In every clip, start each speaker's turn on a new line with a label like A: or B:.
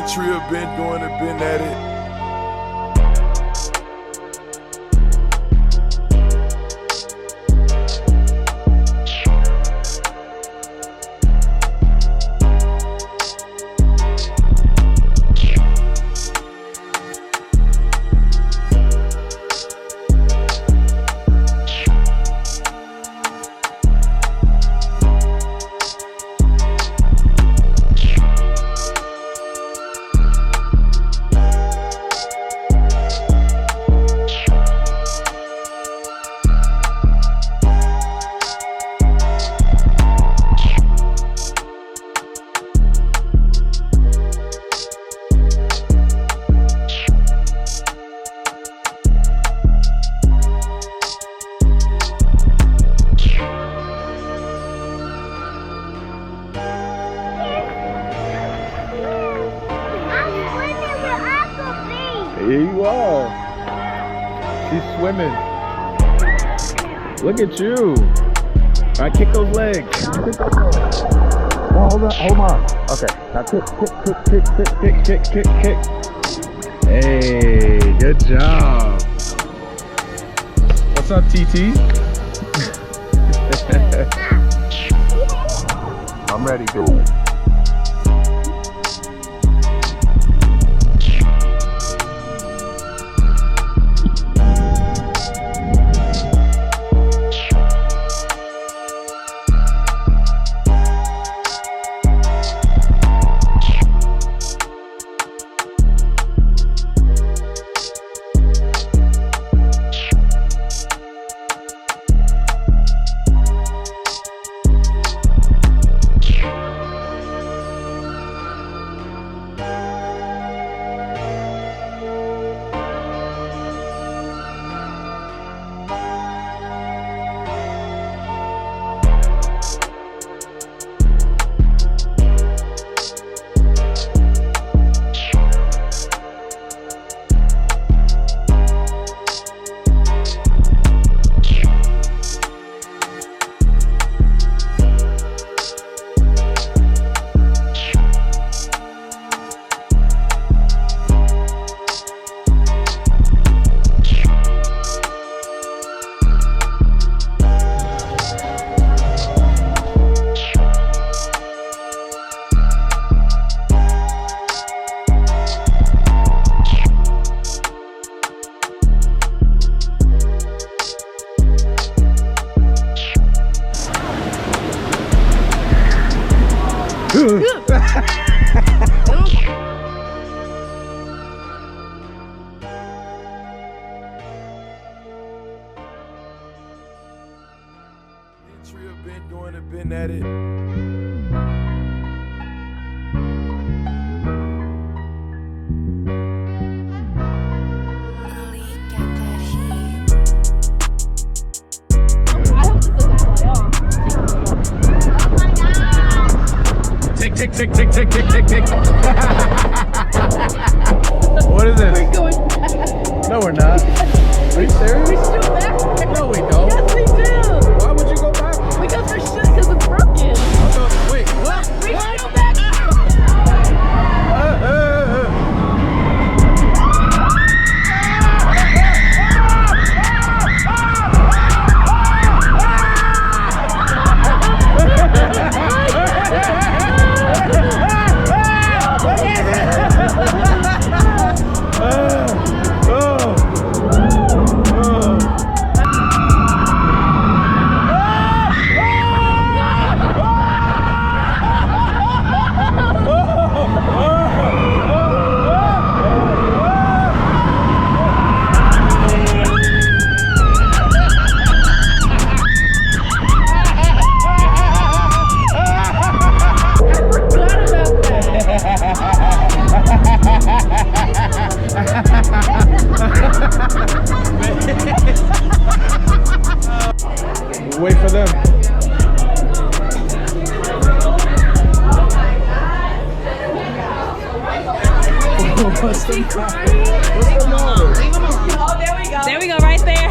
A: Tree have been doing it, been at it.
B: Here you are. She's swimming. Look at you. All right, kick those legs. Oh, hold on. Okay, now kick. Hey, good job. What's up, TT? I'm ready, dude.
A: Tree have been doing it, been at it.
B: Tick. What is this?
C: We're going back.
B: No, we're not. Are you serious?
C: We're still back.
B: No, we don't.
C: Yes, we do.
B: Why would you go back?
C: Because we're shit, because it's broken.
B: Wait, what?
C: We're still back.
B: Wait for them. What's the matter?
C: Oh, there we go. There we go, right there.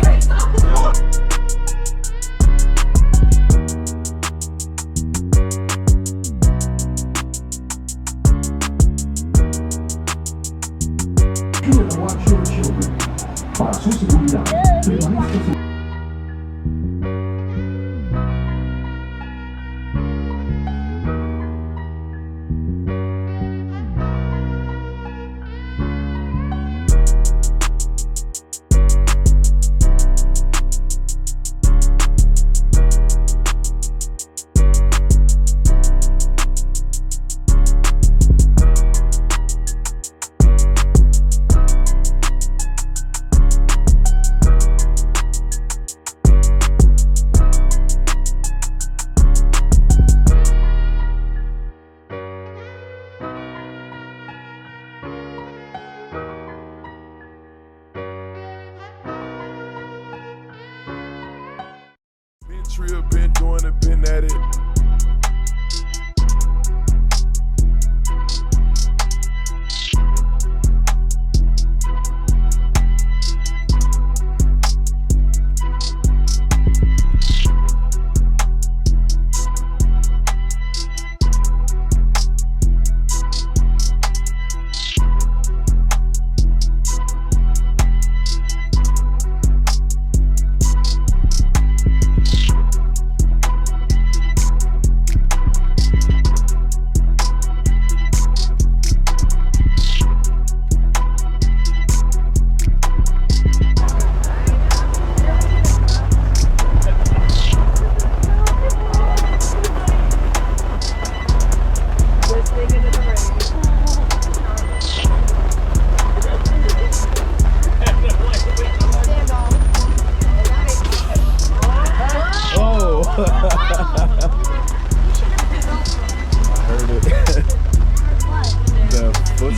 A: Trip, been doing it, been at it.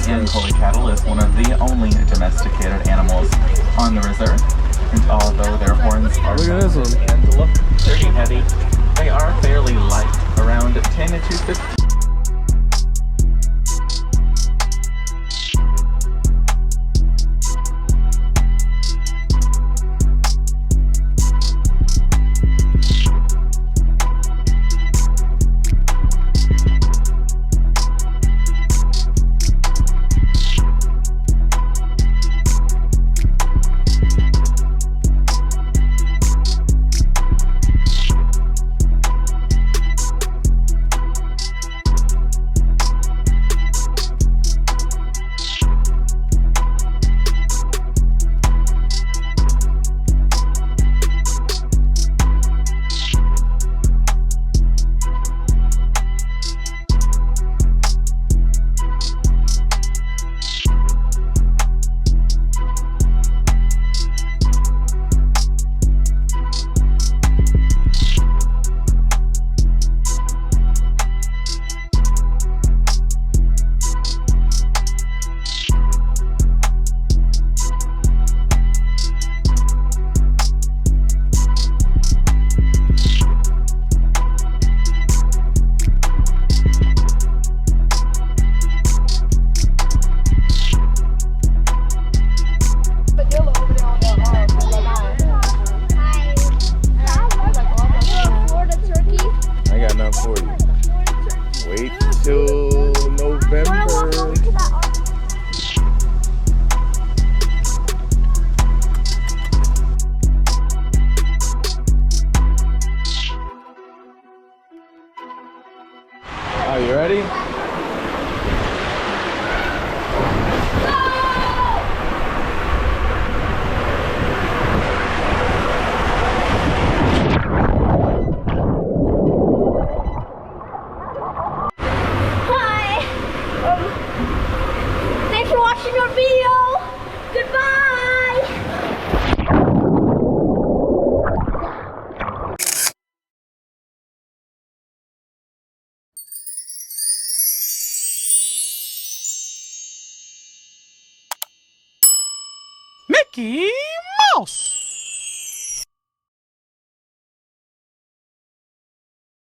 D: Indian collie cattle is one of the only domesticated animals on the reserve, and although their horns are massive and look pretty heavy, they are fairly light, around 10 to 15.
B: Are you ready?
E: Hi! Thanks for watching our video! Goodbye!
F: Mickey